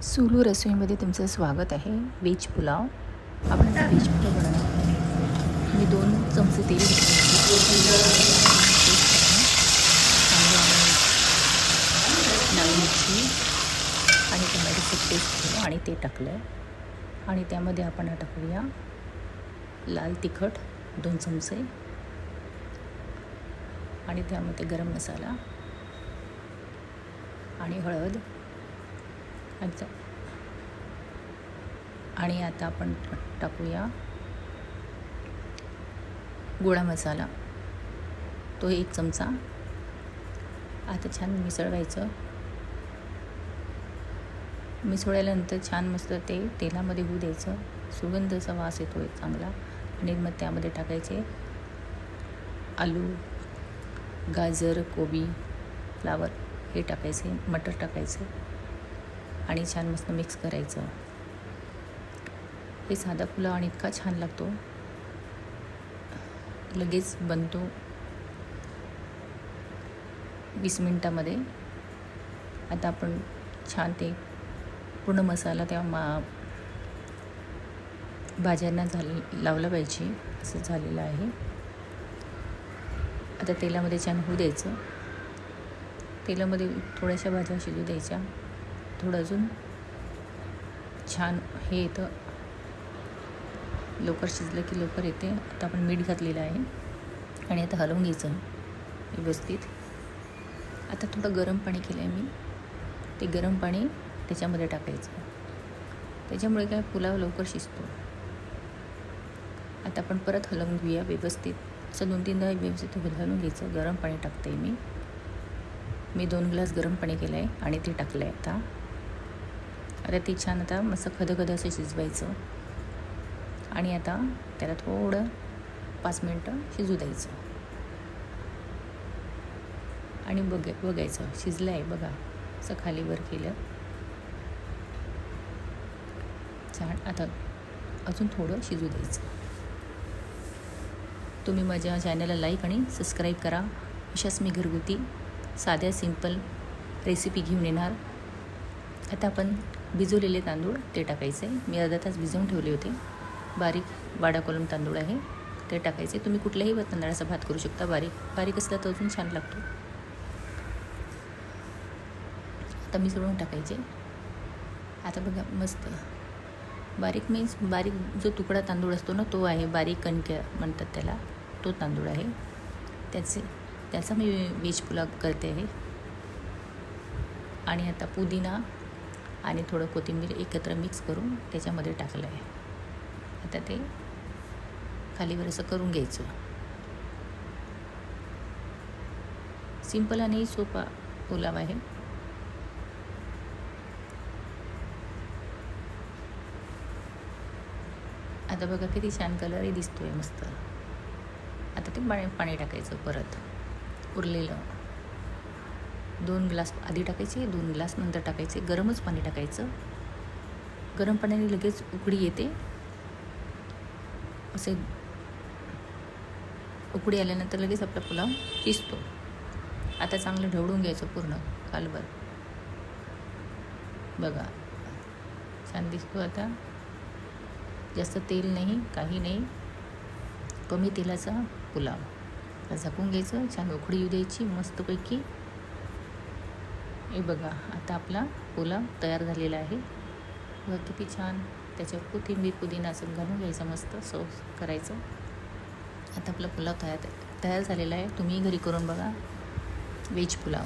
सुलू रसोईमध्ये तुमचं स्वागत आहे. व्हेज पुलाव. आपण आता व्हेज पुलाव बनवणार आहोत. मी 2 चमचे तेल घेतले. लाल मिरची आणि टोमॅटोचं पेस्ट केलं आणि ते टाकलं आहे. आणि त्यामध्ये आपण टाकूया लाल तिखट 2 चमचे आणि त्यामध्ये गरम मसाला आणि हळद आणि आता आपण टाकूया गोडा मसाला, तो 1 चमचा. आता छान मिसळवायचं. मिसळल्यानंतर छान मस्त ते तेलामध्ये होऊ द्यायचं. सुगंधाचा वास येतो आहे चांगला. आणि मग त्यामध्ये टाकायचे आलू, गाजर, कोबी, फ्लावर हे टाकायचे, मटर टाकायचे आणि छान मस्त मिक्स करायचं. हे साधा पुलाव आणि इतका छान लागतो, लगेच बनतो 20 मिनटामध्ये. आता आपण छान ते पूर्ण मसाला त्या भाज्यांना लावला पाहिजे, असं झालेलं आहे. आता तेलामध्ये छान होऊ द्यायचं. तेलामध्ये थोड्याशा भाज्या शिजू द्यायच्या. थोडं अजून छान हे येतं, लवकर शिजलं की लवकर येते. आता आपण मीठ घातलेलं आहे आणि आता हलवून घ्यायचं व्यवस्थित. आता थोडं गरम पाणी केलं आहे मी, ते गरम पाणी त्याच्यामध्ये टाकायचं. त्याच्यामुळे काय पुलाव लवकर शिजतो. आता आपण परत हलवून घेऊया व्यवस्थित. असं 2-3दा व्यवस्थित हलवून घ्यायचं. गरम पाणी टाकते मी 2 ग्लास गरम पाणी केलं आहे आणि ते टाकलं आहे. आता ते छान आता मस्त खदखद असं शिजवायचं आणि आता त्याला थोडं 5 मिनटं शिजू द्यायचं आणि बघायचं शिजलं आहे बघा. असं खाली वर केलं छान. आता अजून थोडं शिजू द्यायचं. तुम्ही माझ्या चॅनलला लाईक आणि सबस्क्राईब करा. अशाच मी घरगुती साध्या सिंपल रेसिपी घेऊन येणार. आता आपण भिजवलेले तांदूळ ते टाकायचे. मी अर्धा तास भिजवून ठेवले होते. बारीक वाडा कॉलम तांदूळ आहे, ते टाकायचे. तुम्ही कुठल्याही तांदळाचा भात करू शकता. बारीक असला तर अजून छान लागतो. आता मिसळून टाकायचे. आता बघा मस्त बारीक बारीक जो तुकडा तांदूळ असतो ना, तो आहे. बारीक कणक्या म्हणतात त्याला, तो तांदूळ आहे. त्याचा मी व्हेज पुलाव करते आहे. आणि आता पुदिना आणि थोडं कोथिंबीर एकत्र मिक्स करून त्याच्यामध्ये टाकलं आहे. आता ते खालीवर असं करून घ्यायचं. सिंपल आणि सोपा पुलाव आहे. आता बघा किती छान कलरही दिसतोय मस्त. आता ते पाणी टाकायचं परत उरलेलं. 2 ग्लास आधी टाकायचे, 2 ग्लास नंतर टाकायचे. गरमच पाणी टाकायचं. गरम पाण्याने लगेच उकळी येते. असे उकळी आल्यानंतर लगेच आपला पुलाव शिजतो. आता चांगलं ढवळून घ्यायचं पूर्ण कालभर. बघा छान दिसतो. आता जास्त तेल नाही, काही नाही, कमी तेलाचा पुलाव. आता झाकून घ्यायचं. छान उकळी येऊ द्यायची मस्तपैकी. हे बघा आता आपला पुलाव तयार झालेला आहे. बघा किती छान. त्याच्यावर कोथिंबीर पुदिना असं घालून घ्यायचं, मस्त सर्व करायचं. आता आपला पुलाव तयार झालेला आहे. तुम्ही घरी करून बघा व्हेज पुलाव.